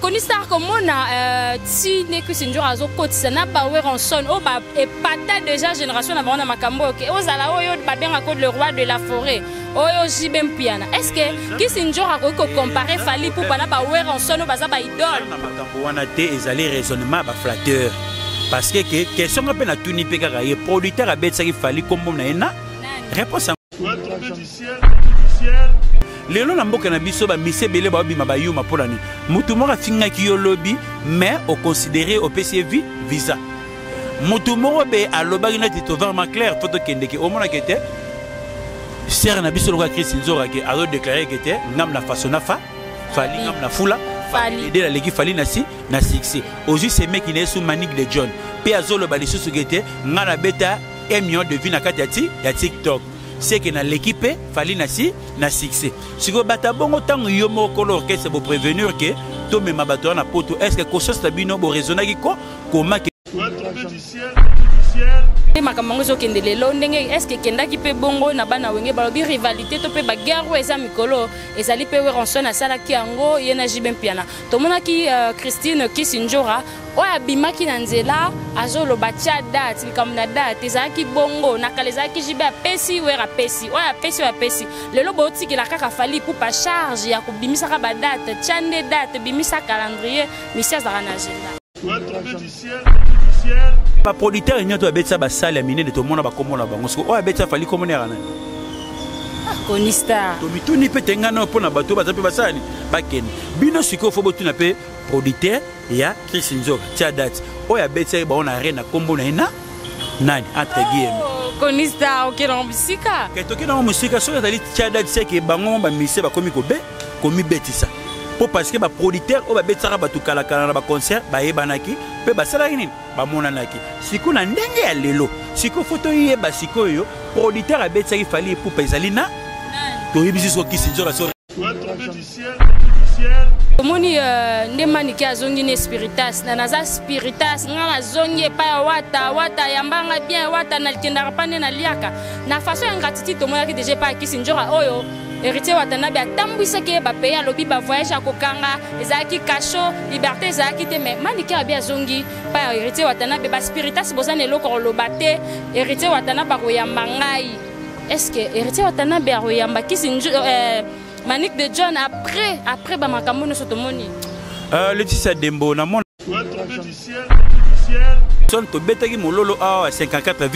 Koni star komona ti ne que sinjora azo kotisa na ba weranson o ba epata déjà génération na bana makambo OK ozala oyo ba benga ko le roi de la forêt oyo jibem piana est-ce que ki sinjora ko comparer Fally Ipupa na ba weranson o baza ba idole na makambo wana te ezali raisonnement ba flatteur parce que question nga pe na tuni pe kaka ye producteur a betsaki Fally kombo na ena réponse lelo na mboka na biso ba mise bele ba bima ba yuma polani mutu moko afinga ki yo lobby mais au considérer au PCV visa mutu moko be alobaki na tito vraiment clair photo kendeke au mona kete ser na biso lokwa Chris Nzora ke alo déclarer kete ngam na façon na Fally ngam na fula Fally de la legi Fally na si na succès aujourd'hui ces mecs qui ne sous manique de John pe azolo ba lisusu kete ngana beta 1 million de vues na kati ya TikTok c'est que dans l'équipe Fally na si na succès si go bata bongo tango yo moko l'orchestre pour prévenir que to mema bato na poto est-ce que conscience tabino bo raisonnaki ko comment que makambo zo kende lelo ndenge est-ce que kendaki pe bongo na bana wenge balobi rivalité to pe baguerre eza mikolo ezali pe weranson na sala ki yango yena jibem piana to monaki Christine Kisinjora oya bimaki na nzela azolo batia date likamna date ezaki bongo na kalezaki jibe apesi wera pesi oya pesi lelo botiki la kaka Fally Ipupa charge ya kubimisa ka ba date tiande date bimisa calendrier misia za na agenda ba producteur nyoto abetsa ba salle ya mine de to mona ba komona bango siko o abetsa Fally komona yana Koni star to mituni pe tengana pona bato bazape basani bakeni bino siko fo botuna pe producteur ya Chris Nzora tia date o abetsa ba ona arena kombo na ina nani entre guillemets Koni star OK na musika ke to kina musika so ezali tia date c'est que bango ba mise ba komi komi betisa pour parce que ba producteur o ba betsaka batu kala na ba concert ba yebanaki pe ba sala nini ba monanaki siko na ndenge ya lelo siko photo yeba siko yo producteur a betsaki Fally Ipupa ezali na to yebisi so Kisinjora so Moni ndemani ki azongi ne spiritas na naza spiritas ngala zongi pa ya wata yambanga bien wata na likenda rapane na liaka na façon ya ngratitude to mona ki déjà pa Kisinjora oyo héritier watanabe atambwisaki ba pays alobi ba voyage akokanga ezaki kasho liberté ezaki te mais maniki abi azongi pa héritier watanabe ba spiritas bozana eloko koloba te héritier watanabe koyamba ngai est-ce que héritier watanabe akoyamba Kisinjora Manique de John après ba makambo no sotomoni Laetitia Dembo na mona son to betaki mololo a 54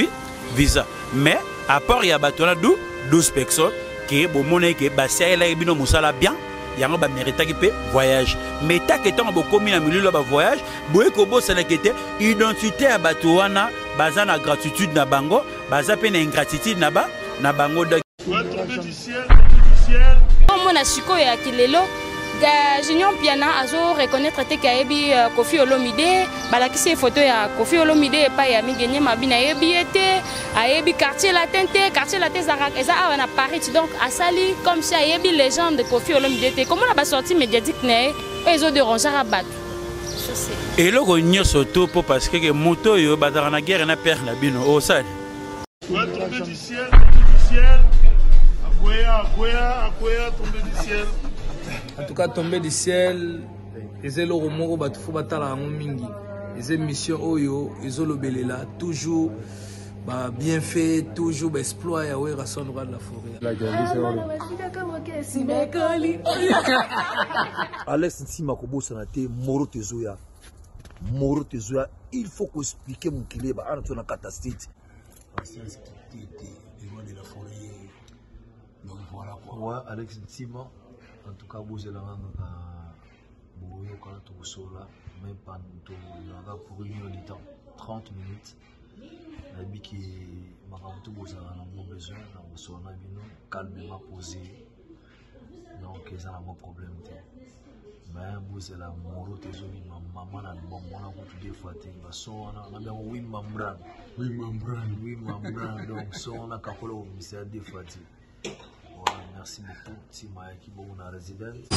visa mais à part ya batona 12 personnes que bon monnaie que ba sala bino musala bien yango ba méritaki pe voyage mais ta que tant bo komi na milieu ba voyage boye ko bo sala kete identité ya bato wana baza na gratitude na bango baza pe na ingratitude na bango de mona siko ya kilelo Junior Piana azo reconnaître te kayebi Koffi Olomide balakisi photo ya Koffi Olomide pa ya migenye mabina yebi ete ayebi quartier latin zarak eza awa na Paris donc asali comme si ayebi légende de Koffi Olomide te comment la ba sortie médiatique ne ezo déranger rabat et le gonyo soto po parce que moto yo bazara na guerre na père na bino o sali tombé du ciel. En tout cas, tombé du ciel, les éloges moko batu fo batala ngo mingi. Les missions oyo, les olobelela toujours bah bien fait, toujours bah exploit ya we rason de la forêt. Alex Ntima kobosa na te Moro Tezoya, il faut qu'on explique mon kilé ba ana tona catastrophe. Donc voilà quoi. Ouais, Alex Ntima, en tout cas, vous allez même pas pour une heure de temps, 30 minutes. La vie qui m'a rendu vous avez besoin, vous avez calmement posé. Donc, ils ont un problème. Mais vous allez mourir, maman a bon, on a beaucoup de fois, on a bien oui, membran. Donc, on a capable de des fois. Voilà, merci beaucoup. C'est Maya qui est en résidence.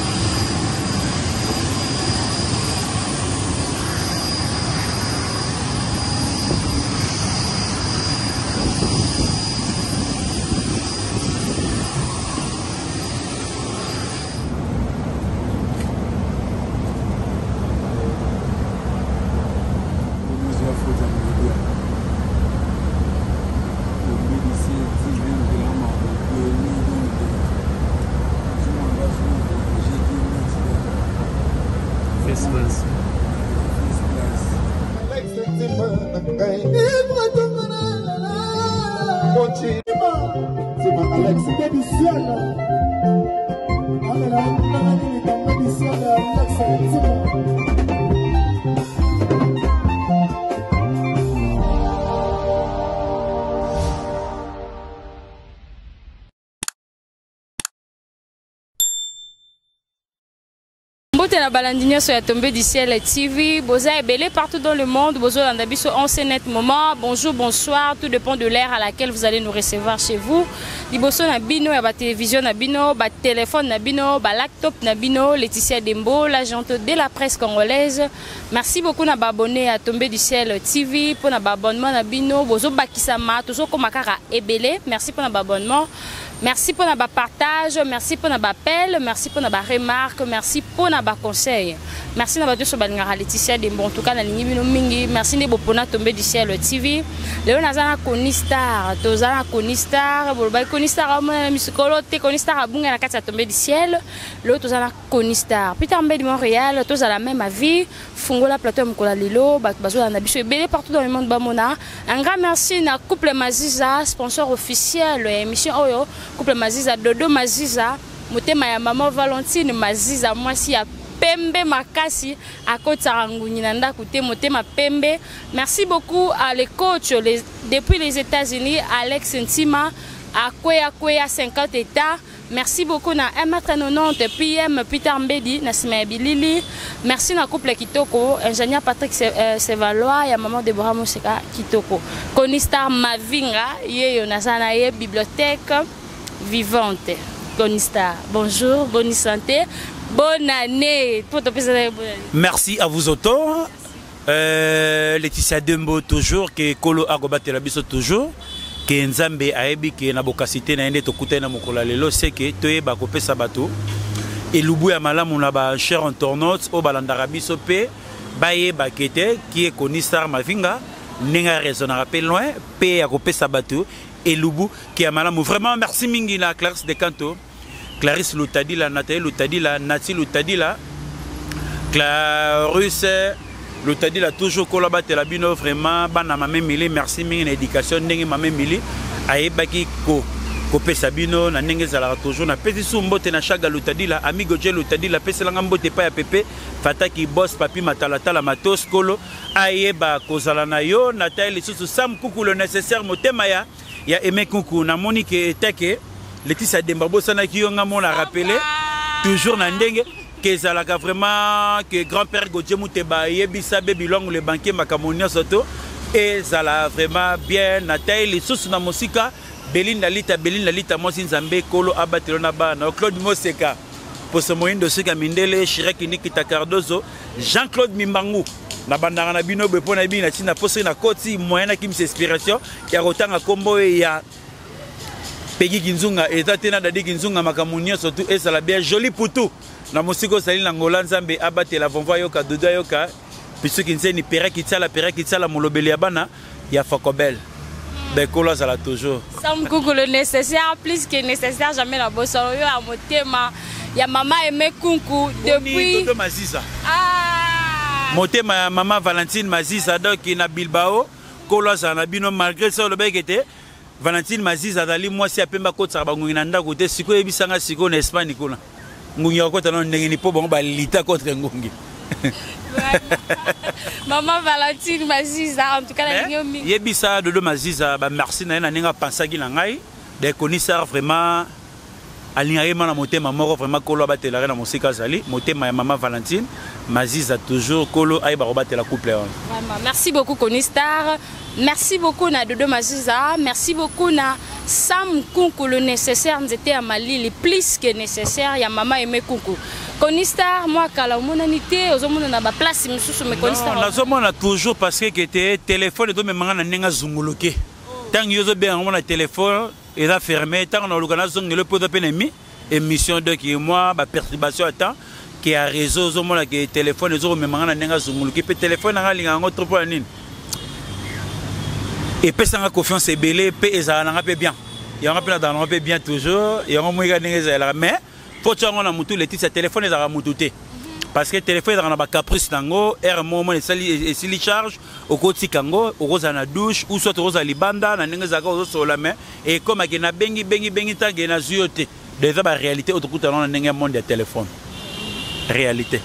La balandinière sur la tombée du ciel TV, Boza est belé partout dans le monde. Bozo Landabiso, on sait net moment. Bonjour, bonsoir, tout dépend de l'ère à laquelle vous allez nous recevoir chez vous. Liboso Nabino, la télévision Nabino, la téléphone Nabino, la laptop Nabino, Laetitia Dembo, l'agente de la presse congolaise. Merci beaucoup na abonné à Tombée du ciel TV pour l'abonnement Nabino. Bozo Bakisama, toujours comme Makara est belé. Merci pour l'abonnement. Merci pour notre partage, merci pour notre appel, merci pour notre remarque, merci pour notre conseil. Merci pour notre soutien Laetitia Dembo, en tout cas, merci pour notre Tombée du ciel TV. Léon Nazana Konistar, Tozana Konistar, Konistar, Konistar, Bunga la Tombée du ciel, l'autre Tozana Konistar. Peter Mbé de Montréal, tous à la même avis, Fungola Plateau Mkola Lilo, Bazo Anabiso, belé partout dans le monde Bamona. Un grand merci à Couple Maziza, sponsor officiel, émission Oyo. Couple Maziza, Dodo Maziza, Motema ya maman Valentine Maziza, moi si ya Pembe Makasi, à côté Saranguni Nanda, côté Motema Pembe. Merci beaucoup à les coachs depuis les États-Unis, Alex Ntima, à Kwea 50 États. Merci beaucoup à M90 PM Peter Mbedi, Nasima Bilili. Merci à couple Kitoko, ingénieur Patrick Sevalois et à maman Deborah Moseka Kitoko. Konistar Mavinga, Yeyo Nazana bibliothèque vivante. Konistar, bonjour, bonne santé, bonne année. Merci à vous autant. Laetitia Dembo toujours, que Kolo Agobate la biso toujours. Que Nzambe aebi que na bokasité na ende tokuta na mokola lelo c'est que toyeba kopesa bato et lubu ya malamu na ba cher internautes o balandaka biso pe bayeba kete qui est Konistar Mavinga nenga raisonner rappel loin pe ya kopesa bato et lubu qui ya malamu vraiment merci mingi na Clarisse de Canto, Clarisse Lutadila, Nathalie Lutadila, Nati Lutadila, Clarisse L'Otadi a toujours collaboré la bino vraiment bana mame mili merci mingi na éducation ndenge mame mili ayebaki ko kopé sabino na ndenge zala toujours na pesi sumbote na chaga l'Otadi la amigo je l'Otadi la pesi langa mbote pa ya pepe fataki boss papi matalata la matos kolo ayeba kozala na yo na taille susu sam kuku le nécessaire motema ya aimé kuku na monike etake Laetitia Dembo sana ki yo nga mona rappeler toujours na ndenge que zalaka vraiment que grand-père Gauthier Mouteba yebisa bebilong le banquier makamonia soto et zala vraiment bien na taille les sous na musika Belinda Lita mosi nzambe kolo abatelo na bana Claude Moseka pour ce moyen de ce Mindele Chirek Nikita Cardozo Jean-Claude Mimbangu na bandanga na bino bepo na bino na tina poser na koti moyen na kim inspiration ya rotanga kombo ya Peggy Kinzunga et Tatena Dadi Kinzunga makamonia surtout et ça la bien joli poutou na musiko sali na ngola nzambe abate la vonva yoka dodo yoka piso kinseni pere kitala molobeli ya bana ya Fakobel bekolo zala toujours sam kuku le nécessaire plus que nécessaire jamais la bosolo yo a motema ya mama aimé kunku depuis Dodo Maziza motema ya mama Valentine Maziza donc na Bilbao kolo zala bino malgré ça le bekete Valentine Maziza dali moi si apemba kotsa bangungi na ndako te siko ebisanga siko na Espagne kuna ngungi wakota non ndenge ni po bongo ba lita contre ngungi Maman Valentine Maziza en tout cas la nyomi yebisa Dodo Maziza ba merci na na ninga pensaki na ngai de Konistar vraiment alingaye na motema moko vraiment kolo batela na musika zali motema ya Maman Valentine Maziza toujours kolo ay ba batela couple vraiment merci beaucoup Konistar. Merci beaucoup na Dodo Maziza, merci beaucoup na Sam Kunku le nécessaire, c'était à Mali le plus que nécessaire, ya maman aimé Kunku. Konistar moi kala monanité, ozomona na ba place misusu me Konistar. Non, nazomona toujours parce que était téléphone do me manga na nenga zunguluke. Tant yozo bien on a téléphone et là fermé, tant on a l'organisation le pot de penemi émission de qui moi ba perturbation à temps qui a réseau ozomona que téléphone ezo me manga na nenga zunguluke pe téléphone na linga ngo trop pour nini. Et puis ça a confiance et belé et ça n'a pas bien. Il y a un peu dans le bien toujours. Il y a un moyen de mais faut que on a mutu les titres téléphone les a mutouté. parce que téléphone dans ba caprice nango er moment et si charge au côté kango au rosa na douche ou soit rosa libanda na ndenge zaka au sur la main et comme akena bengi tangi na ziote déjà ba réalité au tout na ndenge monde de téléphone réalité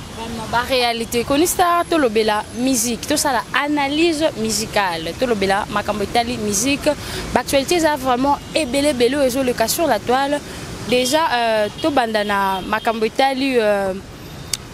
ba réalité konista to lobela musique to ça la analyse musicale to lobela makambo itali musique actualité ça vraiment ebele belo ezo le cas sur la toile déjà to bandana makambo itali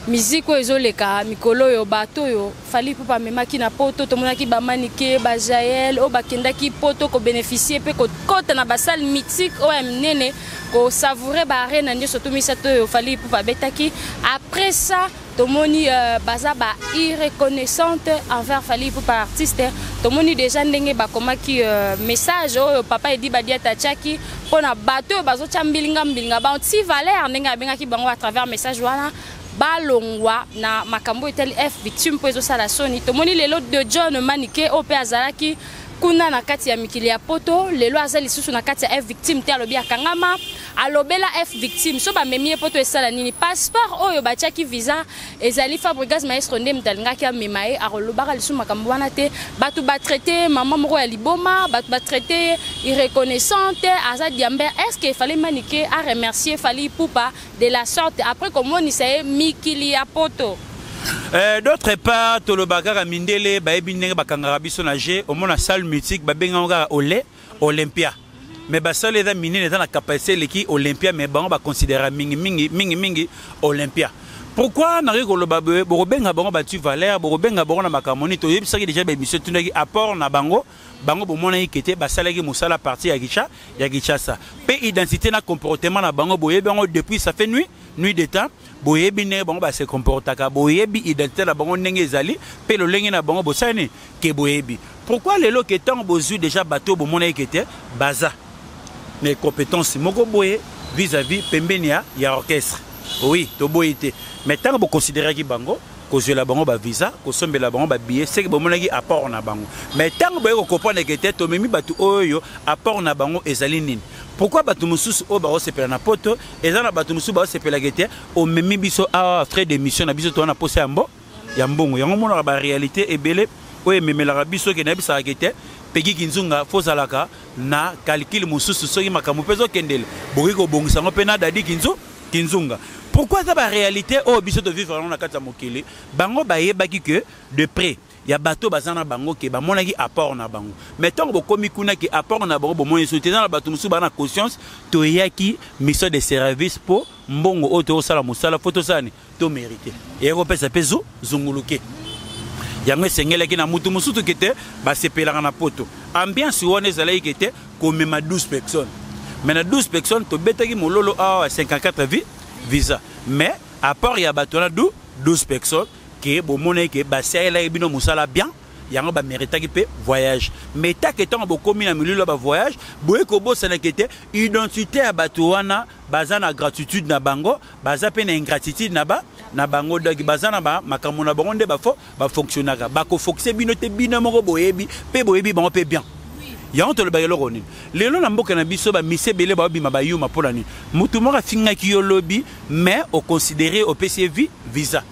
musique ezo le cas mikolo yo bato yo fali pour pas memaki na poto to monaki ba manike ba Jaël o bakendaki poto ko bénéficier pe ko kota na basal mythique o mnene ko savourer ba arena ndio surtout misato yo fali pour pas betaki après ça tomoni baza ba irreconnaissante envers fali pour pas artiste tomoni déjà ndenge ba komaki message o papa edi badia tachaki pona bato bazo chambilinga mbilinga ba anti valeur ndenge abengaki bango à travers message wana balongwa na makambo itali F victime po ezo sala soni tomoni lelo de John Manike ope azalaki kuna na kati ya mikili ya poto lelo azali susu na kati ya F victime te alobi akangama alobela F victime so ba memie poto esala nini passeport oyo batiaki visa ezali Fabregas maestro nde mtalingaki amemae akolobaka lisu makambo wana te batu ba traité maman moko ya liboma batu ba traité irreconnaissante aza diamber est-ce qu'il fallait Manike à remercier Fally Ipupa de la sorte après comment on sait mikili ya poto. D'autre part, Tolobaka Mindele, Baebine Bakangara Bisonage, au monde salle mythique, Babenga Olé, Olympia. Mais Bassal est miné dans la capacité l'équipe Olympia, mais bon, on va considérer mingi Olympia. Pourquoi n'a rien que le babé, Borobenga Bango battu Valère, Borobenga Bango na Makamoni, to yeb saki déjà bémission tunagi apport na Bango, Bango bomona yikete, Basalagi Moussala parti Yagicha ça. Pe identité na comportement na Bango boye Bango depuis ça fait nuit de temps. Boyebi ne Bango ba se comportaka, boyebi identité na Bango ndenge ezali, pe lo lenge na Bango bosani ke boyebi. Pourquoi les lots qui étant bozu déjà bateau bomona yikete, baza. Les compétences moko boye vis-à-vis pembenia ya orchestre. Oui, to boyité. Mais tant que vous considérez que bango, que je la bango ba visa, que sombe la bango ba billet, c'est que vous monagi apport na bango. Mais tant que vous comprenez que tête, memi batu oyo apport na bango ezali nini. Pourquoi batu mususu o ba o sepela na poto, ezana batu mususu ba o sepela gete, o memi biso a frais d'émission na biso to na posé ambo, ya mbongo. Yango mona ba réalité ebele, o memi la biso ke na bisa gete. Pegi kinzunga fozalaka na calcul mususu soki makamu pezo kendele. Boki ko bongisa ngo pena dadi kinzunga. Pourquoi ça la réalité au biso de vivre dans la kata mokili bango ba yebaki que de près ya bateau bazana bango ke ba monaki apport na bango mais tant que komi kuna ki apport na bango bo moyen soute dans la bateau musu bana conscience to yaki mission de service pour mbongo auto sala musala photo sani to mériter et repesa peso zunguluke yango sengelaki na mutu musutu kete ba sepelaka na poto ambiance wona ezala ikete comme ma 12 personnes mais na 12 personnes to betaki mololo a 54 visa mais à part ya batona 12 personnes que bon monnaie que ba saela bino musala bien yango ba méritaki pe voyage mais ta que tant bokomi na milieu ba voyage boye ko bo sana kete identité à batoana bazana gratitude na bango baza pe na ingratitude na bango donc bazana ba makambo na bango nde ba fonctionnaka ba ko fonctionner bino te bino moko boyebi pe boyebi bango pe bien. Yango to le bayelo roni lelo na mboka na biso ba mise bele ba bima ba yuma polani mutu moko finga ki yo lobby mais au considéré au PCV visa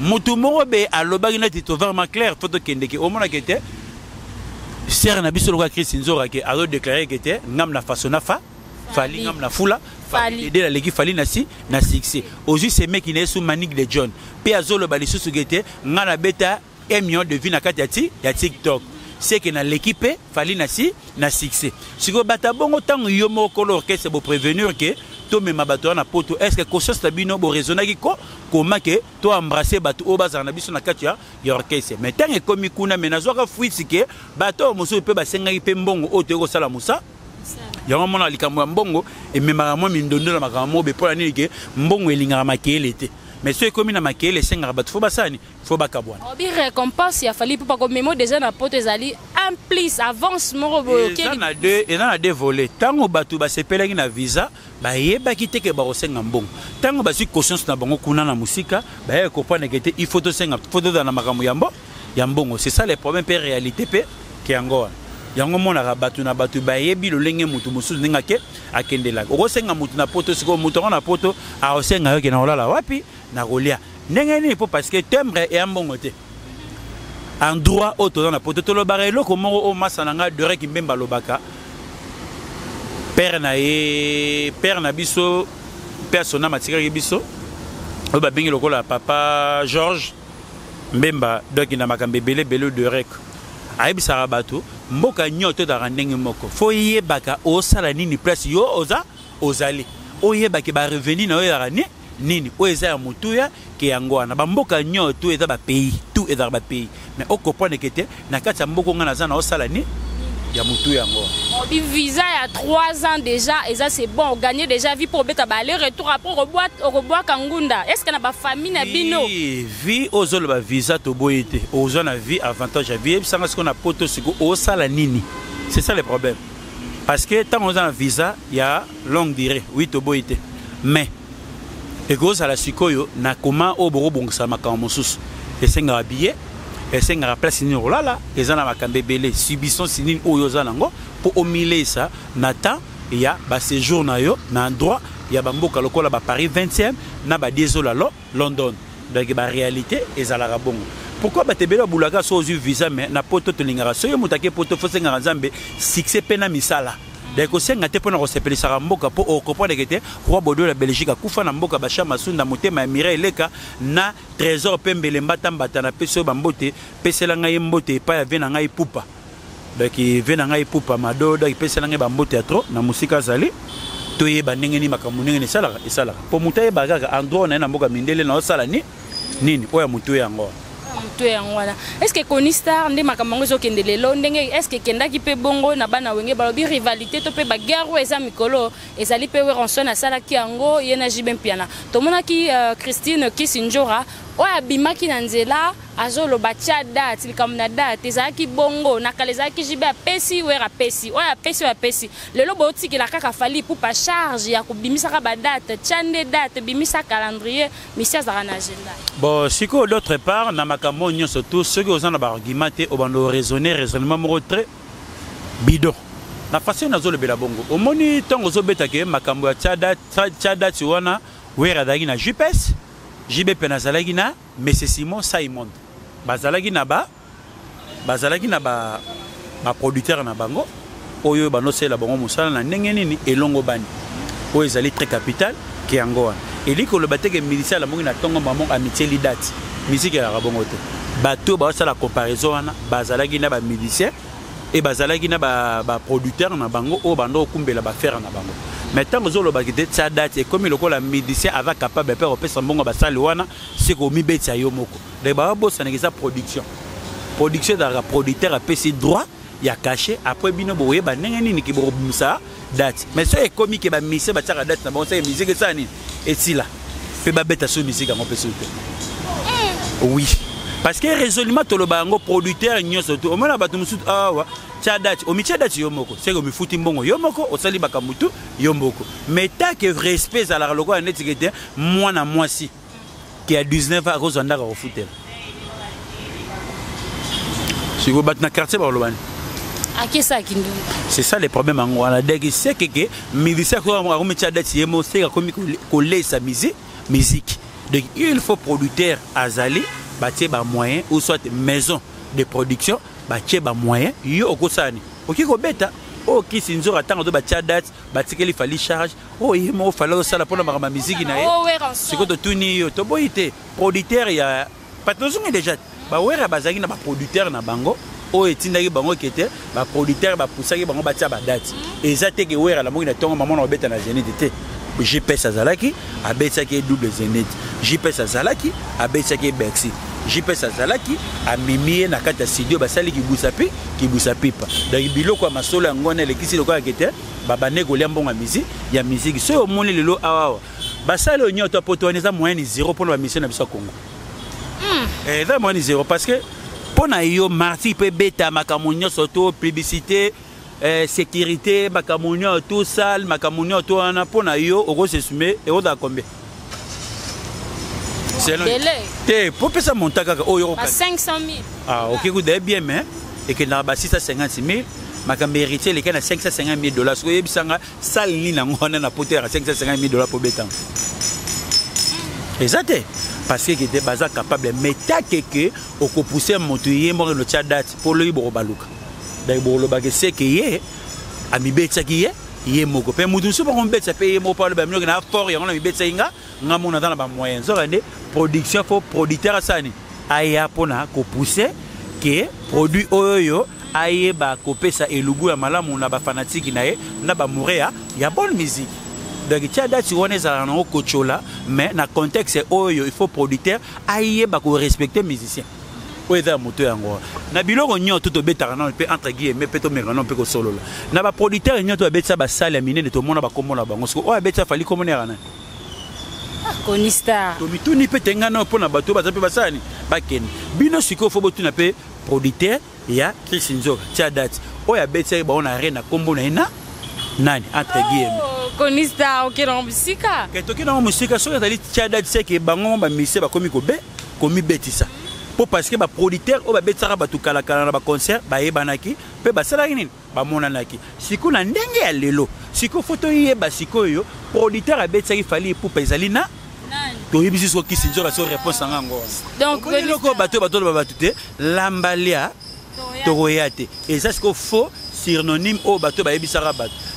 mutu moko be alobaki na tito vraiment clair photo kendeki au mona kete ser na biso loka Chris Nzora ke alo déclarer kete ngam na fasona Fally ngam na fula Fally de la l'équipe Fally na succès aujourd'hui ces mecs qui ne sous manique de John pe azolo ba lisusu kete ngana beta 1 million de vues na kati ya TikTok. C'est que dans l'équipe Fally na succès. Si vous bata bongo tant yo moko l'orchestre pour prévenir que to me mabato na poto est-ce que conscience ta bino bo raisonnaki ko comment que to embrasser bato o bazana na biso na kati ya orchestre. Mais tant que komi kuna menazo ka fuiti que bato moso pe ba senga pe mbongo o te ko sala musa. Yango mona likambo ya mbongo et memara mo mindondo na makambo be pour ani que mbongo elinga makele te. Mais ceux qui ont marqué les 5 rabats, faut basani, faut bakabouane. Obi récompense, il a fallu pour pas comme mémo déjà na pote ezali en plus avance morobo. Il a deux volets. Tant au bateau ba sepelaki na visa, ba yeba kite ke ba osenga mbongo. Tant ba si conscience na bango kuna na musika, ba ye comprendre que il faut to senga photo dans na makambo ya mbongo. C'est ça le problème pe réalité pe ki angoa. Yango mona rabatu na batu ba yebi lo lenge mutu mususu ninga ke akendela. Osenga mutu na poto siko mutu na poto a osenga yo ke na olala wapi na rolia ndenge nini po parce que timbre et ambongo te endroit auto dans la poto to lo barelo comme o masananga de rek mbemba lobaka père na biso persona matika biso o ba bingi lokola papa Georges mbemba donc na makambe belé de rek ayebisaka bato mboka nyoto da ndenge moko fo yebaka osala nini place yo ozali oyebaki ba revenu na oyo nini o eza ya mutuya ke yango wana ba mboka nyoto eza ba pays tout eza ba pays mais o comprendre que te na kati ya mboko ngana za na osala ni ya mutuya yango bi visa ya 3 ans déjà et ça c'est bon gagner déjà vie pour beta ba aller retour après reboire kangunda est-ce que na ba famille na bino vie ozolo ba visa to boyete ozo na vie avantage à vie sanga ce qu'on a poto siko osala nini c'est ça le problème parce que tant on a un visa il y a longue durée oui to boyete mais et cause à la sikoyo na comment au boro bongsa makambo mosusu esenga billet esenga place ni olala ezana makambe belé subissons sinine oyo zanango pour omiler ça nata il y a ba séjour na yo na endroit il y a bamboka lokola ba Paris 20e na ba désolalo London donc ba réalité ezala bongo pourquoi ba tebela bulaka so visa mais na poto to lingara so yo mutake poto fo senga nzambe succès pena misala donc osenga te pona kosepelisa mboka po okopona kete roi Bodo la Belgique akufa na mboka ba chama sunda motema ya Mireille leka na trésor pembele mbata mbata na peso bambote pesela ngai mbote pa ya vena ngai pupa donc vena ngai pupa mado donc pesela ngai bambote ya trop na musika zali toye bandenge ni makambo ndenge ni sala po mutaye bagaka endroit na mboka mindele na osala nini oya mutu yango est-ce que Konistar ndé makambo zo kendelelo ndenge est-ce que kendaki pe bongo na bana wenge balobi rivalité to pe bagarre eza mikolo ezali pe weronso na sala ki yango yena jibem piana to monaki Christine Kisinjora oya bimaki na nzela azolo batia date likamna date ezaki bongo na kalezaki jibe apesi wera pesi oya pesi lelo botiki la kaka fali pour pas charge ya kubimisa ka ba date tiande date bimisa calendrier misia za na agenda bon siko d'autre part na makambo nyonso tout ceux qui ont ba argument te obando raisonnement moko très bidon na façon na zolo bela bongo omoni tongo zo beta ke makambo ya tia date wana wera dagi na GPS JB Penazalagi na Monsieur Simon Simon bazalagi na ba producteur na bango oyo banosela bango musala na ndenge nini elongo bani oyo ezali très capital ki yango wana eliko lo bateke militaire la mongi na tongo maman amitié li date musique ya bongo te bato ba sala comparaison wana bazalagi na ba militaire et bazalagi na ba producteur na bango o bando okumbela ba faire na bango maintenant vous avez bagité ça date et comme le la médecin avait capable de faire opérer son bon basal wana c'est comme mibeti ya yomoko les babo ça n'est production d'un producteur a payé droit il y a caché après bino boye ba ndenge ni ki borobimisa date mais c'est comme que ba mise ba tara date na bon ça musique ça ni et si là pe ba beta so musique en peut oui parce que résolument to le bango producteur nyoso to o mona ba tumusu awa date au métier date yomoko c'est comme futi mbongo yomoko au sali bakamutu yomoko mais tant que respect à la logo en étiquette moi na moi si qui a 19 ans rose ndaka au footer si vous battez na quartier ba lobani akisa kindu c'est ça le problème en wana dès c'est que militaire ko mo métier date yemo c'est comme coller sa musique donc il faut producteur azali bâtir ba moyen ou soit maison de production batie ba moyen yo okosani okiko beta o Kisinjora tango do batia date batikeli fali charge o yemo fala sala pona ma musique na ye siko to tuni yo to boité producteur ya patozunga déjà ba wera bazaki na ba producteur na bango o etindaki bango kete ba producteur ba poussaki bango batia ba date ezate ke wera la mongi na tongo maman na beta na Zénith te JP Sazalaki abetsaki double Zénith JP Sazalaki abetsaki Bercy JP Sazalaki a mimie na kata studio basali ki busa pipa donc biloko masolo ngone le kisi lokwa kete baba negolia mbonga ya musique so omoni lelo awa basali onyoto potoneza moyen 0 pour la mission na biso Congo da moyen 0 parce que pona yo marti pe beta makamunyo soto publicité sécurité makamunyo tout sale makamunyo to ana pona yo oko se sume e oda combien c'est non pour ça monter kaka o yo 500 000 ah OK vous avez bien mais et que na ba 650 000 makambe héritier les kana 550 000 dollars so yebisanga sale ni na ngona na poter à 550 000 dollars pour betan exact parce que était baza capable mais ta que au ko pousser moto yé mo le tia date pour le bo baluka dai bo lo ba que c'est que yé ami betsa ki yé moko pe mudu so ba on betsa pe yé mo pa le ba mi na fort ya on ami betsa inga nga mo na dans ba moyen zo rende production faut producteur sani aya pona ko pousser que produit oyo aye ba kopesa elugu ya malamu na ba fanatique na ye na ba mourir ya bonne musique donc tia date on est à un kochola mais na contexte oyo il faut producteur aye ba ko respecter musicien oyo moto yango na biloko nyoto to betaka na pe entre guillemets pe to mekano pe ko solo la na ba producteur nyoto betsa ba salle minene to mona ba komona bango so oyo betsa fali komonera na Konista to mituni pe tengana pona bato bazape basani baken bino siko fo botuna pe producteur ya Chris Nzoka tia date oya betsa ba on arena kombo na ina nani entre guillemets Konista okira musika ke toki na musika so ya tia date c'est que bango ba mise ba komi ko be komi betisa po parce que ba producteur o ba betsa ba to kala kala na ba concert ba yebanaki pe ba sala nini ba monanaki siko na ndenge ya lelo siko photo yeba siko yo producteur a betsa ifali pour pezalina to yebisi so Chris Nzoka so réponse ngo donc loko bato ba te lambalia Toroyate. Et ça, c'est qu'il faut synonyme au bateau,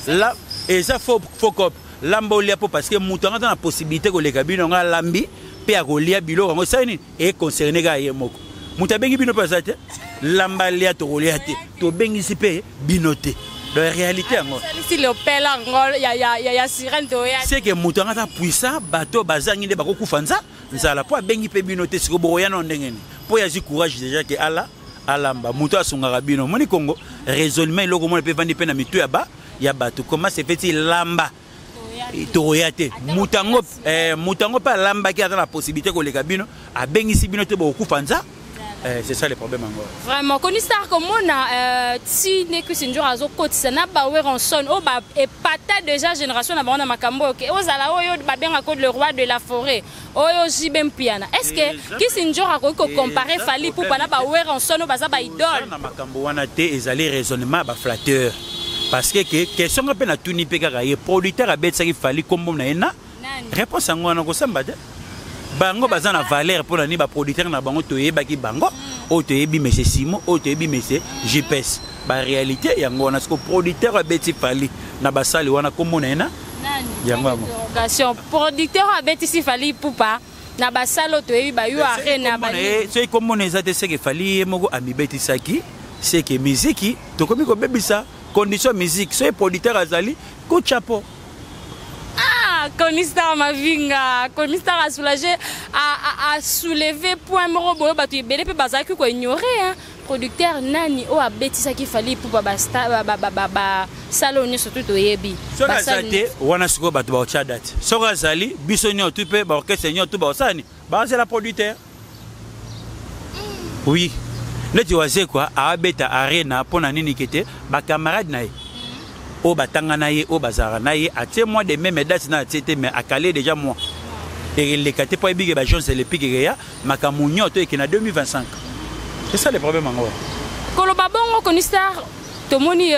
là, et ça, faut cop. Lambolia parce que mouton a la possibilité que les cabines ont lambi, puis à golia bilo, on s'en est concerné à Yemoko. Moutabengi bino pasate, lambalia Toroyate, to bengi sipe binoté. Dans la réalité, c'est que mouton a puissant, bateau, bazangi de Bakoku Fanza, nous allons pas bengi pe binoté, c'est que Boroyan n'engene. Pour y avoir courage déjà que Allah. Alamba muto asungaka bino moni Congo raisonnement loko mona pe vandi pe na mitu ya ba ya bato comment c'est fait lamba Toroyate mutango pa lamba ki ata la possibilité ko leka bino a bengisi bino te bo kufanza c'est ça le problème encore vraiment Konista comme on a si ne que sinjo azo kotisa na ba weronson o ba epata déjà génération na bana makambo OK ozala oyo ba benga ko le roi de la forêt oyo jibem piana est-ce que ki sinjo ako ko comparer fali pour na ba weronson o baza ba idole na makambo wana te ezali raisonnement ba flatteur parce que question pe na tuni pe kaka ye producteur a betsaki fali kombo na ena réponse ngwana ko samba de bango baza na valeur pour ni ba producteur na bango toyebaki bango o toyebi monsieur Simon o toyebi monsieur GPS ba réalité yango wana ce producteur a beti fali na basali wana kombo na ena yango interrogation producteur a beti fali poupa na basalo toyebi ba yo arena ba c'est comme on ezate c'est que fali moko amibeti saki c'est que musique to komi ko bebisa condition musique c'est producteur azali ko chapeau Konista mavinga Konista a soulagé a soulevé point moro boyo batu ibele pe bazaki ko ignorer hein producteur nani o a betisa ki fali pour ba saloni surtout to yebi basate wana siko batu ba cha date soka zali biso nyo tu pe ba orchestre nyo tu ba sani ba c'est la producteur oui neti waze quoi a beta arena pona nini kete ba camarade na o batanga na ye o bazara na ye atie moi de même date na atie mais akale déjà moi et les kate pas big ba Jones le pique ya makamunyo to ekina 2025 c'est ça le problème en gros koloba bongo Konista tomoni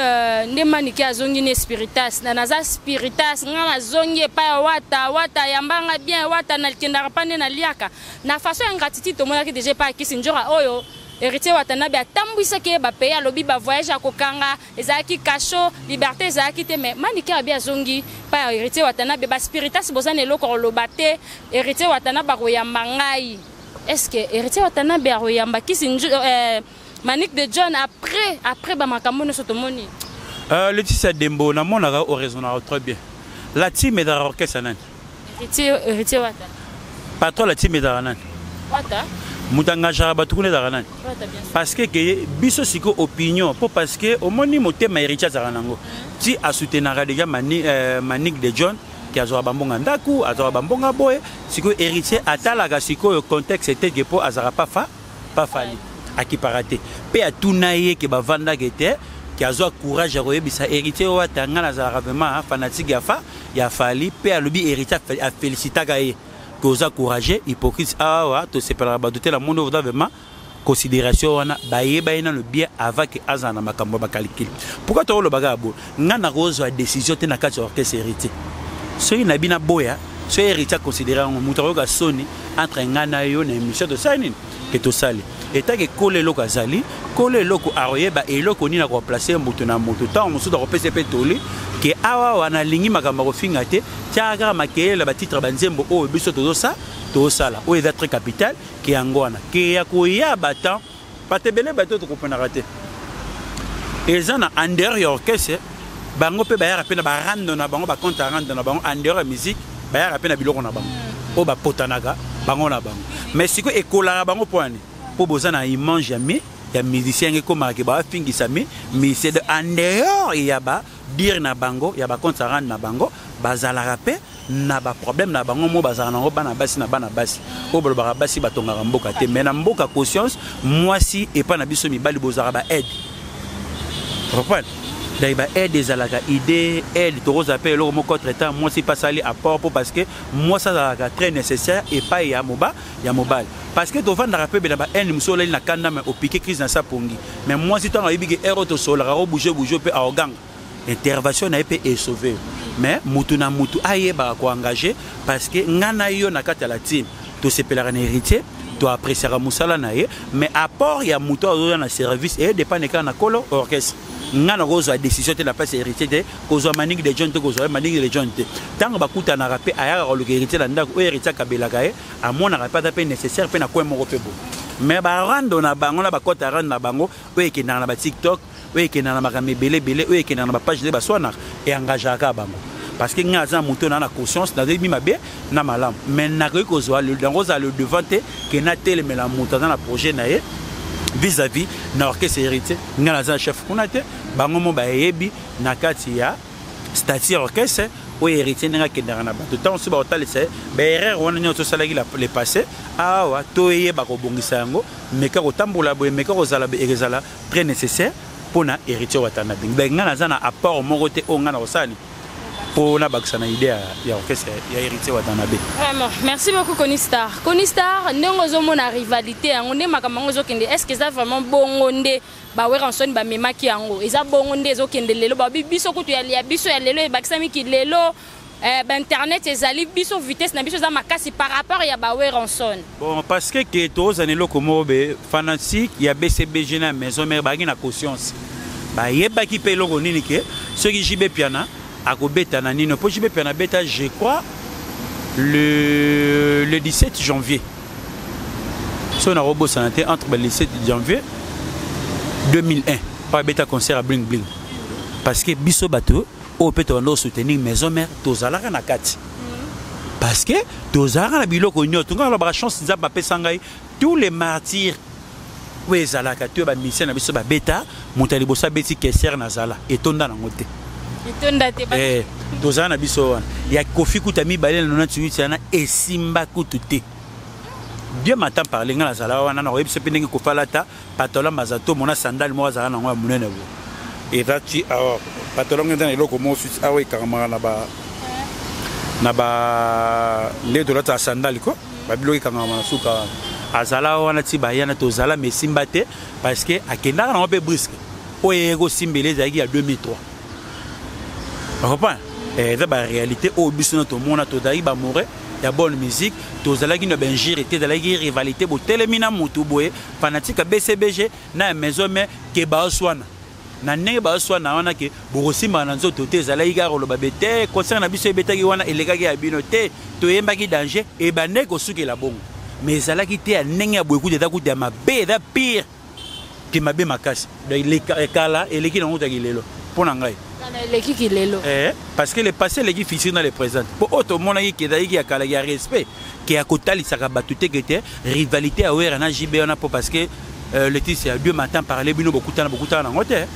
ndemani ki azongi ne spiritas na naza spiritas ngana zongi pa wata yambanga bien wata na kindara pande na liaka na façon ingratitude tomona ki déjà pas Chris Nzoka oyo héritier Watanabe atambwisa ke ba pays alobi ba voyage akokanga ezaki kasho liberté ezaki te mais maniki abi azongi pa héritier Watanabe ba spiritas bozane loko lobate héritier Watanabe royamba ngai est-ce que héritier Watanabe royamba kisinjo Manic de John après ba makambo no sotomoni Laetitia Dembo na monaka au raisonnable très bien la team est dans l'orchestre nan héritier Wata patron la team est dans nan Wata mutanga jaraba tukune daranani parce que biso siko opinion pour parce que au moni motema héritier zaranango ti a soutenir déjà Manic de John qui a zoa bambonga ndaku a zoa bambonga boy siko héritier atalaka siko contexte était que pour azara pas fali akiparaté pe atunaye ke bavanda kete qui a zoa courage à koyebisa héritier wa tanga na zara vraiment fanatique ya fali pe alobi héritier a féliciter gaé que vous encouragez hypocrite to se pela badoter la monde vraiment considération wana baye na le bien avant que azana makambo ba calcul pourquoi to lo bagabo ngana rozo a décision te na kati orchestre héritier so ina bina boya ce héritier considéré mutu ka soni entre ngana yo na émission de sani que to sali et tant que coller loko azali coller loko aroye ba eloko ni na ko placer mutu na mutu tant musu da ko PCP toli que awa wana lingi makamba ko finga te tiaga makele ba titre banzembo o biso to ça to sala o est très capital qui angwana qui ya ko ya batan patebele bato to ko pona rater et ça na under orchestre bango pe ba ya rapena ba rando na bango ba compte rando na bango under musique ba ya rapena biloko na bango o ba potanaga bango na bango mais siko ekola bango poani po bozana image jamais ya musicien ko marqué ba fingi sami mais c'est de en dehors ya ba dire na bango ya ba compte rando na bango bazala rapé na ba problème na bango mo bazala na bana basi na bana basi o bolo ba basi batonga mboka te mais na mboka conscience moi si et pas na biso mibali bozara ba aide comprendre d'ailleurs aide des alaka idée aide to appelle le mot traitant moi c'est pas sali apport parce que moi ça c'est très nécessaire et pas ya moba ya mobile parce que to vendre rapper ba en musolo na kanda mais au piquer crise dans sa pongi mais moi si tant ayibike ero to sola ro bouger pe a oganga intervention na pe et sauver mais mutu na mutu aye ba ko engager parce que ngana yo na kata la team to sepelera na héritier to apprécier musala na ye mais apport ya mutu a na service et dépend na kolo orchestre ngana gozo décision te la place héritier te kozo maning de jonte kozo maning de jonte tant ba kuta na rapé aya ko le héritier na ndako héritier kabela kae a mona pas d'appel nécessaire pe na ko mo ko mais ba rando na bango na ba kota rando na bango o ke na ba TikTok o ke na makame belé o ke na ba page de ba swana et engagé ka bango parce que ngaza muto na conscience na debi mabe na malam mais na ko kozo le dangoza le devant te ke na tele mais la muto na projet na ye vis-à-vis na orchestre héritier ngana za chef kunate bango mo ba yebi na kati ya statut orchestre o héritier nga kendanga na bato tant so ba otalisa ba erreur wana nyoto salaki le passé awa to yeba ko bongisa yango mais ka ko tambola boye mais ka ko zala be ezala très nécessaire pour na héritier watana bing ba ngana za na apport mo côté o ngana osani pour na bakisana idée ya orchestre ya héritier watanabe. Vraiment, merci beaucoup Konistar. Konistar, ndongo zo mona rivalité yango ne makamango zo kende est-ce que ça vraiment bongonde ba we ranson ba memaki yango. Eza bongonde zo kende lelo ba biso kutu ya biso ya lelo e bakisami ki lelo ba internet ezali biso vitesse na biso za makasi par rapport ya ba we ranson. Bon parce que keto zanelo komo be fanatique ya BCBG na maison mère ba na conscience. Ba yeba ki pe logo nini ke ceux qui jibe piana à Gobeta Nanino, pour JB Pianabeta, je crois, le 17 janvier. Son robot santé entre le 17 janvier 2001, par Beta concert à Bling Bling. Parce que Bisso Bateau, au pétron soutenir maison mère, Tozala Nakati. Parce que Tozala na biloko nyo, tout la chance de Mbappé Sangai, tous les martyrs. Oui, Zalaka, tu as mis na Bisso Beta, Montalibosa Betty Kesser Nazala, et Tonda Nangote. Tozana biso ya Kofi Kutami balé na 98 sana esimba kutute bien matin parler ngala zala wana na webse pendenge ko falata patola mazato mona sandal mo zala na ngwa munene bo et tati awa patola ngenda na loko mo suit awe karama na ba le dola ta sandal ko ba biloki kanga na suka azala wana ti bayana tozala mesimba te parce que akenda na be brisque o yego simbele zaki ya 2003. Et dans la réalité, au but de notre monde, tout d'ailleurs, il y a bonne musique, tout d'ailleurs, il y a une gérité, il y a une rivalité, il y a une moutouboue, fanatique à BCBG, na maison mais qui baoswana. Na ne baoswana wana ke borosi mananzo tote zala igaro lo babete concerne biso betaki wana elegaki ya binote to yembaki danger et bane ko suki la bongo. Mais zala ki te nenge ya boeku de ta kuta mabe da pire que mabe makasi. Donc les kala eleki na ngota kilelo pour ngai. Parce que le passé les difficile dans le présent. Pour autre monde qui a respect qui a côté les sarabatute qui était rivalité à ouer na JB on a parce que le titre c'est deux matins parler bino beaucoup de temps en hôtel.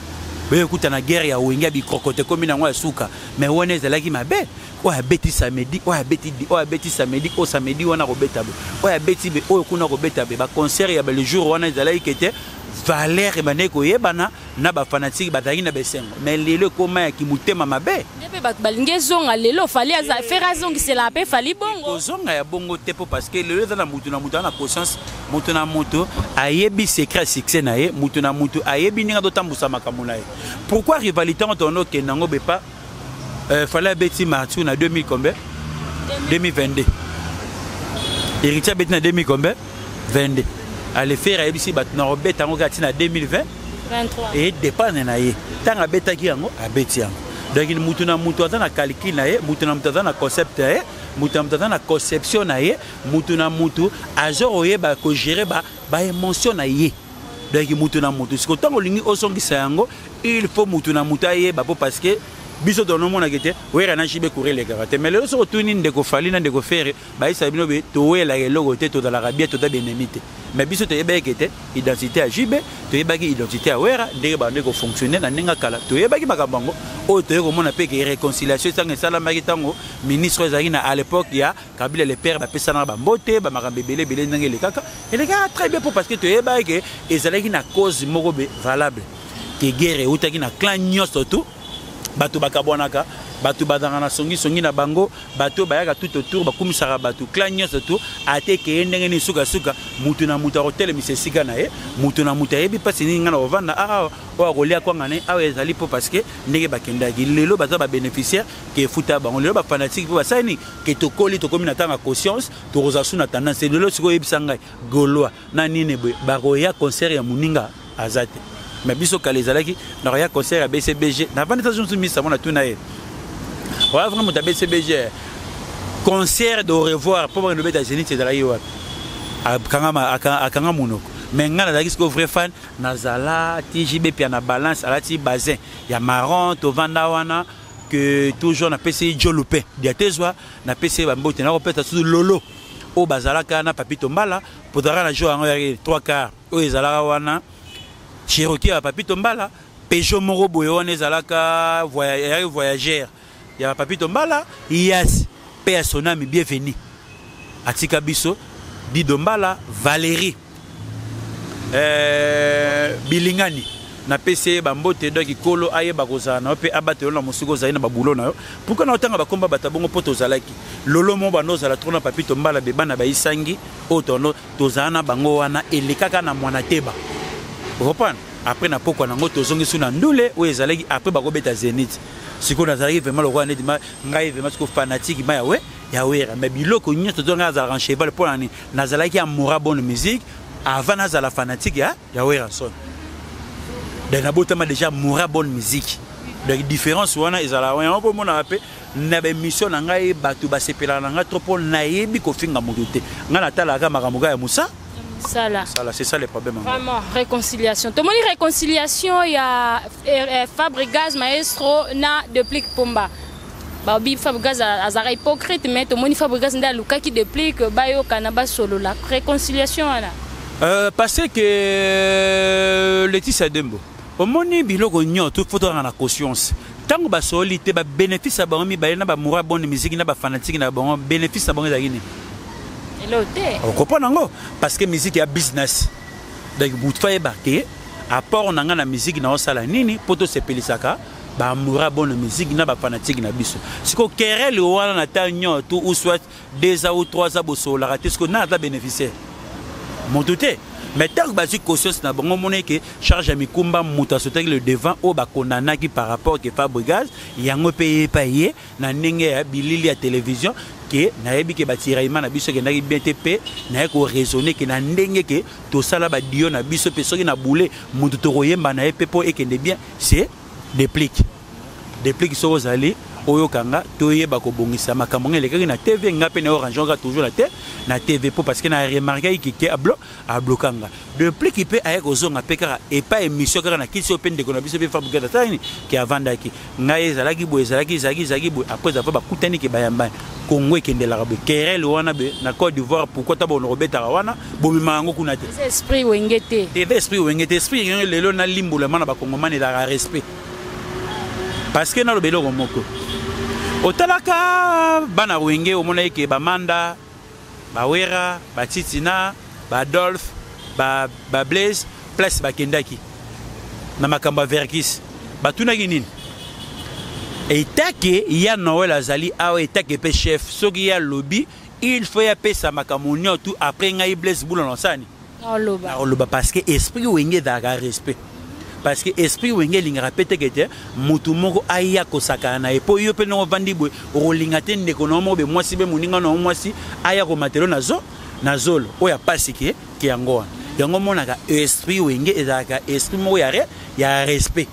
Beaucoup na guerre ya wenga bi crocote comme na ngwa suka mais on est là qui mabe oya beti samedi samedi o samedi wana robeta be oya beti be o kuna robeta be ba concert ya le jour wana ezala qui était Valère Emaneko yebana na ba fanatique bataki na besengo mais lelo koma ya kimutema mabe ndebe balinge zonga lelo fali aza faire zongi c'est la paix fali bongo zonga ya bongo tepo parce que lelo na mutu na conscience mutu na mutu ayebi secret succès na ye mutu na mutu ayebi ninga dotambusa makambo na ye pourquoi rivalité entre ono kenango bepa fallait beti Martiu na 2000 combien 2022 héritier abeti na 2000 combien 22 allez faire ayebisi bato na robeta yango kati na 2020 23 et dépendre na ye ntango abetaki yango abeti yango donc mutu na mutu aza na calcul na ye mutu na mutu aza na concept na ye mutu na mutu aza na conception na ye mutu na mutu azo oyeba kogere ba émotion na ye donc mutu na mutu siko ntango olingi osongisa yango il faut mutu na mutu ayeba po parce que biso tonomona kete wera na jibe courir les karaté mais le so tuni ndeko fali na ndeko faire ba isa bino be to wela eloko te to la rabia to ta benemite mais biso to yeba kete identité à jibe to yeba ki identité à wera ndeko ba ndeko fonctionner na ninga kala to yeba ki makambango o to yeko mona pe ke réconciliation sanga sala maki tango ministre Zarina à l'époque ya Kabila le père ba pesa na ba mbote ba makambe belé ndenge le kaka et les gars très bien pour parce que to yeba ke ezalaki na cause moko be valable ke guerre utaki na clan nyoso tout bato bakabonaka bato badanga na songi na bango bato bayaka tout autour bakumisaka bato clan nyonso tout ate ke ndenge ni suka mutu na mutu hotel misesika na ye mutu na mutu yebi pasi ni ngana ovanda o akolia kwanga ne awe ezali po parce que ndenge bakendaki lelo baza ba bénéficiaire ke futa bango lelo ba fanatique po basani ke tokoli tokomi na tanga conscience tokoza suna tendance lelo siko yebisa ngai Gaulois na nini ba roya concert ya muninga azate mais biso kalezalaki na roya concert à BCBG na vanda tazo nsumi sa mona tuna ye wa vraiment ta BCBG concert de au revoir pour le beta Zénith de la Yoa akanga munoko mais ngana daki ko vrai fan nazala TJB pia na balance alati bazin ya marron to vanda wana que toujours na PC Jolupé diatezwa na PC bambote na repeta sous lolo o bazalaka na papito mbala podara na jour en 3/4 o ezalaka wana Cherokee à Papito Mbala, Peugeot Moro Boyone Zalaka voyageur. Il y a Papito Mbala, Yas, Personami, bienvenue. Atika Biso, Dido Mbala, Valérie, Bilingani. Na PC bambote donc ikolo aye bakoza na pe abatelo na musuko zaina babulo na yo pourquoi na otanga bakomba batabongo poto zalaki lolo mo bano zala trona Papito Mbala be bana baisangi otono tozana bango wana elikaka na mwana teba. Après na poko nango tozongi suna ndule o ezalaki après bakobeta Zénith siko nazalaki vraiment le roi neti ngai vraiment siko fanatique ma yawe yawera mais biloko nyonso tozonga za ran cheval pour nani nazalaki amora bonne musique avant nazala fanatique ya yawera son de na botama déjà mora bonne musique donc différence wana ezala wana po mona pe na be mission na ngai batu basepela na ngai trop na yebi ko finga modote ngana tala ka makamuga ya Musa Sala, c'est ça le problème. Vraiment, réconciliation. Tout le monde réconciliation, il y a Fabregas, Maestro, na Deplique Pomba. Babi Fabregas a hypocrite, mais tout le monde Fabregas n'a Luka qui déplique, Bayo Kanaba solo la réconciliation là. Parce que Laetitia Dembo, au moni biloko nyo tout faut avoir la conscience. Tant que basolité ba bénéfice à bango mi ba na ba moura bonne musique na ba fanatique na bango bénéfice à bango ezagini. On comprend nango parce que musique est business. Donc vous faites barquer à part on a la musique na osala nini poto se pelisaka ba moura bonne musique na ba fanatique na biso. Ce que querelle wana na tanyo tout ou soit 2 ans ou 3 ans bosso la rater ce que na la bénéficiaire. Mon douté mais tant que basique conscience na bango moné que charge amikumba muta sotaki le devant au ba konana qui par rapport que Fabregas yango payé na ndenge ya bilili ya télévision que nayebi ke batiraima na biso ke ndaki bien TP na ko raisonner que na ndenge ke to sala ba dio na biso pe soki na boule mutu to koyemba na epepo ekende bien c'est déplique so zali oyo kanga toyeba ko bongisa makambo ngelekaki na TV ngape na orange nga toujours na TV po parce que na remarqué ki a blokanga depuis qui peut aye kozonga pekara et pas émission kaka na kisi open de ko na biso pe Fabregas tani ki avandaki ngai ezalaki bo ezalaki bo après avoir bakutani ke bayamba Congo ekendela be querelle wana be na Côte d'Ivoire pourquoi ta bon robeta wana bomima ngo kuna te esprit wengete esprit lelo na limbola mana ba kongomani la respect parce que na lo beloko moko otalaka bana wenge omona ke bamanda bawera batitina badolphe ba Blaise place bakendaki na makamba verkis batunaki nini etake ya Noël azali awa etake pe chef soki ya lobby il faut ya pesa makamonyo tout après ngai Blaise boulon nsani oloba parce que esprit wenge da respect parce que esprit wenge lingaka pete kete mutu moko aya kosaka na epo yo pe no vandi boy rolinga te ndeko no mo be mwasi be muninga no mwasi aya ko matelo na zolo oya pasike ki yango yango monaka esprit wenge ezaka esprit mo ya respect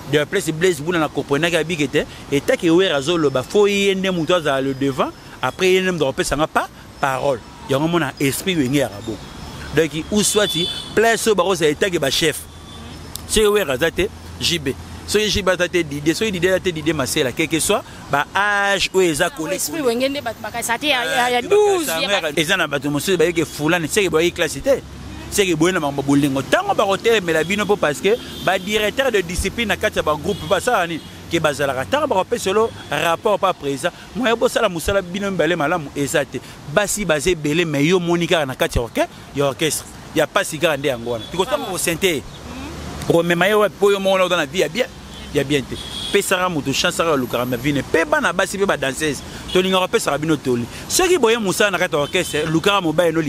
de place blaise buna na comprendre ka bikete et ta ke wera zolo ba fo yende mutu za le devant après yende ndo pesa nga pas parole yango mona esprit wenge ya rabo donc ou soit place ba rosa eta ke ba chef c'est wera zate JB soki JB zate dide soki dide zate dide masela quel que soit ba âge ou eza collé esprit wenge nde bat bakasate ya 12 eza na bato mosusu ba yeke fulane c'est que ba classe c'est que boyena mamba bolingo tango ba hotel mais la bino parce que ba directeur de discipline na kati ba groupe ba ça ni ke bazala tango ba pe solo rapport pas présent moi bo sala musala bino mbale malamu ezate basi basé belé mais yo monika na kati orchestre ya pas si grande ngwana tiko tango au synthé ko mema yo po yo mona dans la vie ya bien te pesara mutu chance ra lukara ma vie ne pe bana basi pe ba danseuse to linga pesara bino toli ceux qui boye musala na kati orchestre lukara mobile no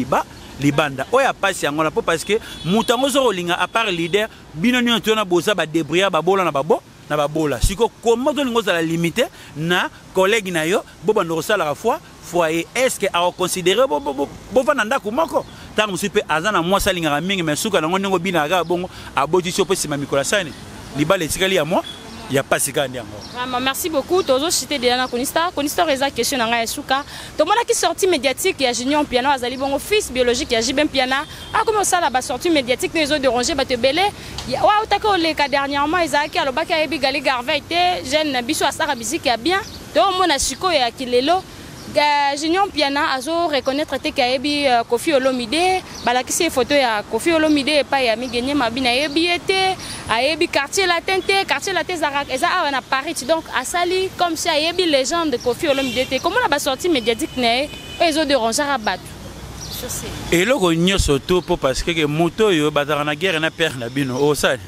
libanda oya pasi yango na po parce que mutango zo linga à part leader bino nyo tona boza ba débrouiller ba bola na babola siko comment to lingo za la limité na collègue na yo bo bando sala la fois foyer est-ce que a considérer bo vananda ko moko tant musu pe azana moi salinga mingi mais suka na ngongo bina ga bongo aboti so pe sima mikola sani libale tikali ya moi il y a pas si grand vraiment merci beaucoup tozo cité de na konista reza question na nga suka to mona ki sortie médiatique ya Junior Piana azali bongo fils biologique ya Jibem Piana a comment ça la sortie médiatique les autres déranger ba te belé wa utako le cas dernièrement Isaac alobaki ya Bigali Garvey te jeune biso asara musique ya bien to mona siko ya kilelo Junior Piana azo reconnaître te kayebi Kofi Olomide balakisi photo ya Kofi Olomide pa ya migenye mabina yebi ete ayebi quartier latin zarak eza awa na Paris donc asali comme si ayebi légende de Kofi Olomide te comment la ba sortie médiatique né ezo de ranger abat et loko nyoso to po parce que moto yo bazara na guerre na père na bino o sali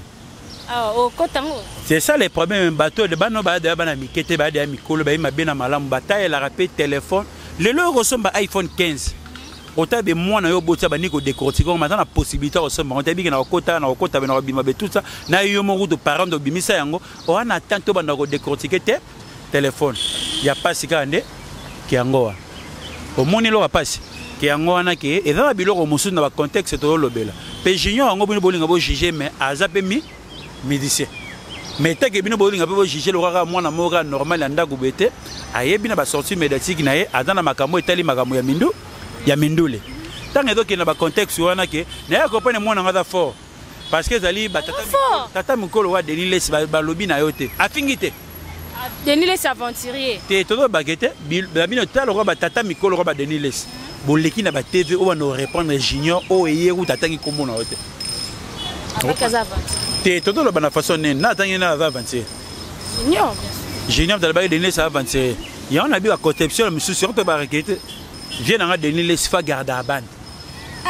c'est ça les problèmes bateau de bano ba de bana mikete ba de mikolo ba mabena malamu bataille la rapide téléphone le lo ressemble iPhone 15 ota be mwana yo botia ba niko décortiquer on maintenant la possibilité ressemble on tabi na kota na bima be tout ça na yo mo de parent de bimisa yango on attend to bana ko décortiquer te téléphone ya pas sikande ki yango au moni lo passe ki yango wana ke et dans biloko musu na ba contexte to lobela pe junior yango bino bolinga bo juger mais azape médicien mais tant que bino bolinga pe bo juger le rara mwana mora normal anda gubete ayebi na ba sortie médiatique na ye adana makambo etali makambo ya mindule tant que donc na ba contexte wana ke na ya comprendre mwana ngada fort parce que zali tata mukolo wa Denis ba lobi na yote afingite Denis aventurier te todo bagete bino talo ba tata mikolo ba Denis boleki na ba TV o no répondre junior o yeru tata ki komona yote te todo lo bana façon na tangi na avancer junior dans le Denis avancer ya on a bi la conception monsieur sur te barakete vient na Denis fa garde à bande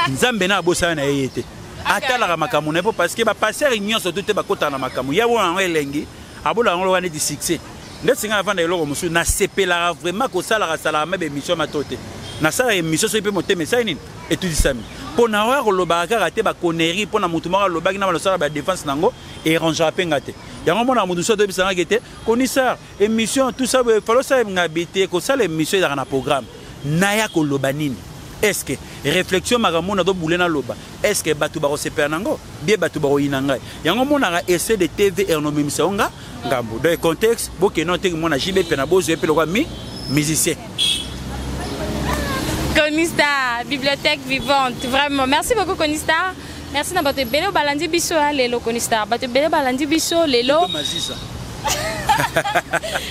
nzambe na bosa na yete atala makamu na parce que ba passer union surtout te ba kota na makamu ya wona elengi abola ngolo wana di succès ndesinga avant de loko musu na sepela vraiment ko sala sala mebe mission matote na sala émission so pe monter message nini et tout ça pour na wa lo ba karate ba connerie pour na mutu mara lo ba na lo sala ba défense nango et rangera pengate yango mona mutu so de bisanga gete connaisseur émission tout ça falo ça ngabité ko sala émission dans na programme naya ko lo banini est-ce que réflexion magamona do boulena loba est-ce que batu ba sepela nango bien batu ba yinanga yango mona essayer de TV et no mimisa nga ngambo dans le contexte boke non te mona jibe pena bozo pe lo mi musicien Konista, bibliothèque vivante. Vraiment, merci beaucoup Konista. Merci na bato belo balandi biso lelo Konista. Bato belo balandi biso lelo.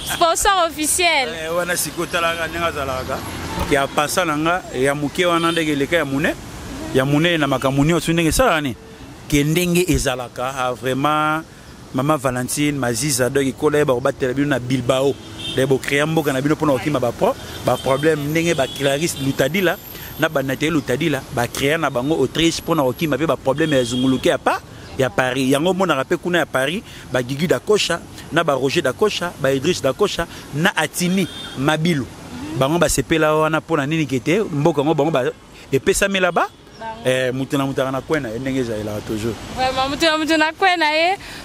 Sponsor officiel. Wana sikota la nga zalaka. Ya passa nanga ya muke wana ndenge leka ya mune na makamuni o ndenge sala ni. Ke ndenge ezalaka vraiment Maman Valentine Maziza donc ikola ba batela bino na Bilbao. Debo créambo kana bino pona okima ba problème ndenge ba Clarisse Lutadila na ba Nathalie Lutadila ba créer na bango Autriche pona okima ba problème ya zunguluke ya Paris yango mona rappel kuna ya Paris ba Guigui Dakocha na ba Roger Dakocha ba Idriss Dakocha na Atimi Mabilu bango ba sepela wana pona nini kete mboka ngo bango ba epesa là-bas Mutuna mutana kwena ndenge ezala toujours. Vraiment mutuna kwena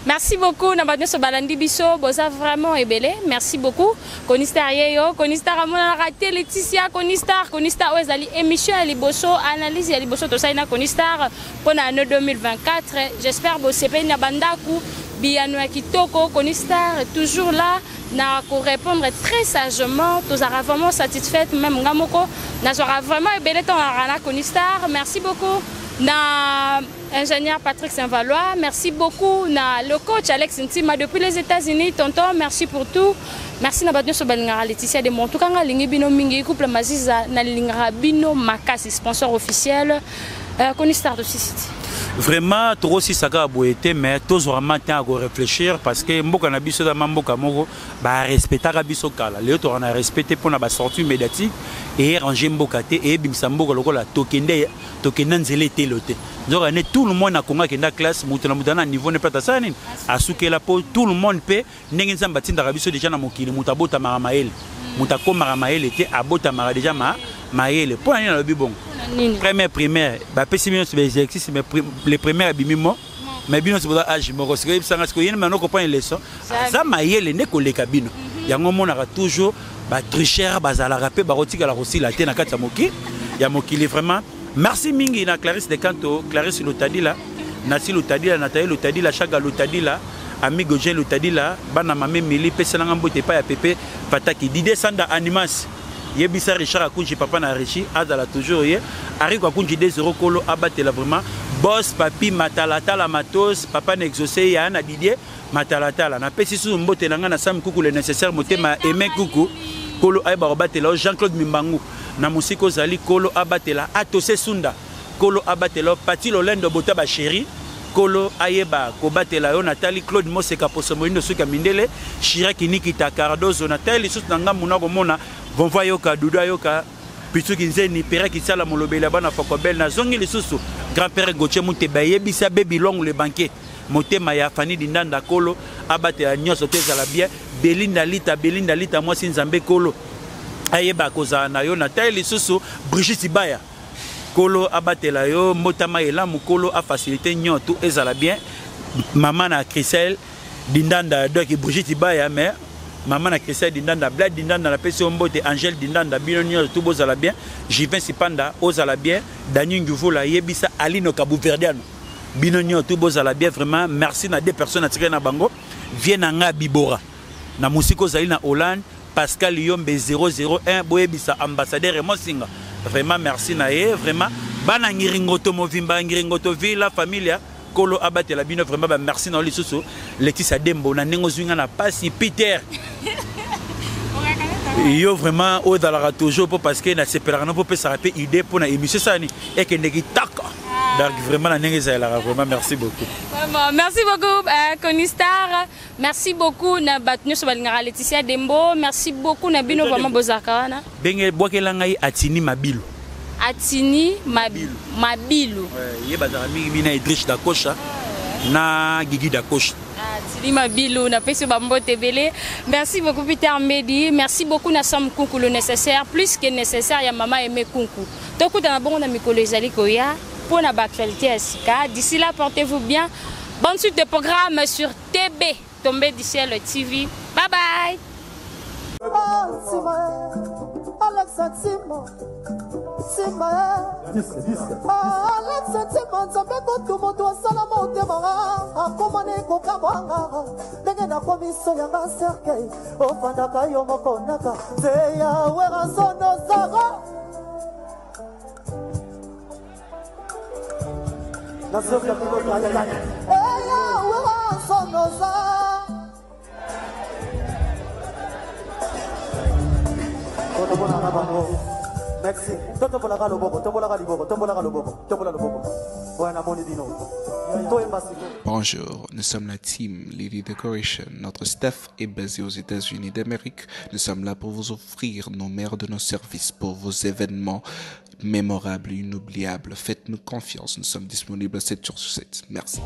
Merci beaucoup na badne so balandi biso boza vraiment ebele. Merci beaucoup. Konistar yeyo, Konistar amona raté Laetitia Konistar ezali émission ya liboso, analyse ya liboso to saina Konistar pour l'année 2024. J'espère que c'est pas na bandaku biano ya kitoko. Konistar est toujours là na pour répondre très sagement. Tu seras vraiment satisfaite même ngamoko na sera vraiment ebele ton arana Konistar. Merci beaucoup na ingénieur Patrick Saint-Valois, merci beaucoup na le coach Alex Ntima depuis les États-Unis. Tonton, merci pour tout. Merci na badne so balingara Laetitia de Montukanga lingi bino mingi couple maziza na lingara bino makasi sponsor officiel Konistar de City. Vraiment trop si saka boete mais tous vraiment temps à réfléchir parce que mboka na biso da mboka moko ba respecter biso kala le to on a respecté pour na ba sortie médiatique et ranger mboka te et bimsa mboka lokola tokende nzele te lote donc on est tout le monde na konga kenda classe mutana mutana niveau ne pas ça nini asukela po tout le monde peut ndenge nzamba tinda biso déjà na mokili mutabota maramael mutakoma maele te abota mara déjà maele pour nini na bibon primaire ba pessimien sur les exercices mais les premières bimimo mais bino c'est pour âge moko c'est que ça parce que yene maintenant comprendre les leçons ça maele ne koleka bino yango monaka toujours ba tricher bazala rapé ba rotika la rosi la te na kata moki ya mokili vraiment merci mingi na Clarisse de Canto Clarisse Lotadila Nasi Lotadila Nathalie Lotadila Chaga Lotadila amigo Jean Lotadila bana mame mili pesa na mbote pa ya pepe pataki Didé Sanda Animas Yebisa Richard Akunji papa na Richi azala toujours ye Ariko Akunji 2-0 kolo abatela vraiment boss papi matalatala matos papa na exaucé ya na Didier matalatala na pesi sous mbote na nga na sam kuku le nécessaire motema aimé kuku kolo ayba abatela Jean-Claude Mimbangu na musiko zali kolo abatela Atose Sunda kolo abatela Pati Lolendo bota ba chéri kolo ayeba kobatela yo Nathalie Claude Moseka posomoindo suka mindele Chiraki Nikita Cardozo Nathalie sous nanga muna komona bonvoy yoka duda yoka Pitsuki Nzeni pere ki sala molobela bana Fokobel na zongi lisusu grand-père Gauthier Muteba yebisa baby long le banquier motema ya Fani Dindanda kolo abatela nyoso tezala bien Belinda Lita moi Nzambe kolo ayeba koza na yo Nathalie lisusu Brigitte Baya kolo abatela yo motama ela mukolo a facilité nyoto ezala bien maman na Christelle Dindanda donc Brigitte Baya mais maman na Christelle Dindanda Blad Dindanda la pesi mbote Angèle Dindanda binonyo tout bozala bien Jivin Sipanda ozala bien Daniel Ngouvola yebisa Alino Kabou Verdiano binonyo tout bozala bien vraiment merci na deux personnes attiré na bango viennent nga Bibora na musiko zali na Hollande Pascal Yombe 001 boyebisa ambassadeur et Mosinga vraiment merci na ye vraiment bana ngiringoto movimba ngiringoto villa familia kolo abatela bino vraiment ba merci na lisusu Laetitia Dembo na nengo zwinga na pasi Peter yo vraiment au dalara toujours parce que na sepelaka na pour ça rappeler idée pour na émission sani et que ndeki taka donc vraiment na nengo zalara vraiment merci beaucoup vraiment merci beaucoup Konistar merci beaucoup na batnu so balingara Laetitia Dembo merci beaucoup na bino vraiment bozakana benge bwakela ngai Atini Mabilu Atini Mabilu ye bazala mingi bina Idriss Dakosha na Gigi Dakosha Atini Mabilu na pesi bambote belé merci beaucoup Peter Medi merci beaucoup na Sam Kunku le nécessaire plus que nécessaire ya maman aimé Kunku tokuta na bongo na mikolo ezali koya pour na actualité à Sika d'ici là portez-vous bien bonne suite de programme sur TB Tombé du ciel TV bye bye Alex Ntima nzambe kutu moto asala motema akomane kokamwanga ndenge nakomiso yanga cercueil ofandaka yo moko naka te yawe razonozaka yawe razonozaka merci. Bonjour, nous sommes la team Lily Decoration. Notre staff est basé aux États-Unis d'Amérique. Nous sommes là pour vous offrir nos meilleurs de nos services pour vos événements mémorables et inoubliables. Faites-nous confiance, nous sommes disponibles 7 jours sur 7. Merci.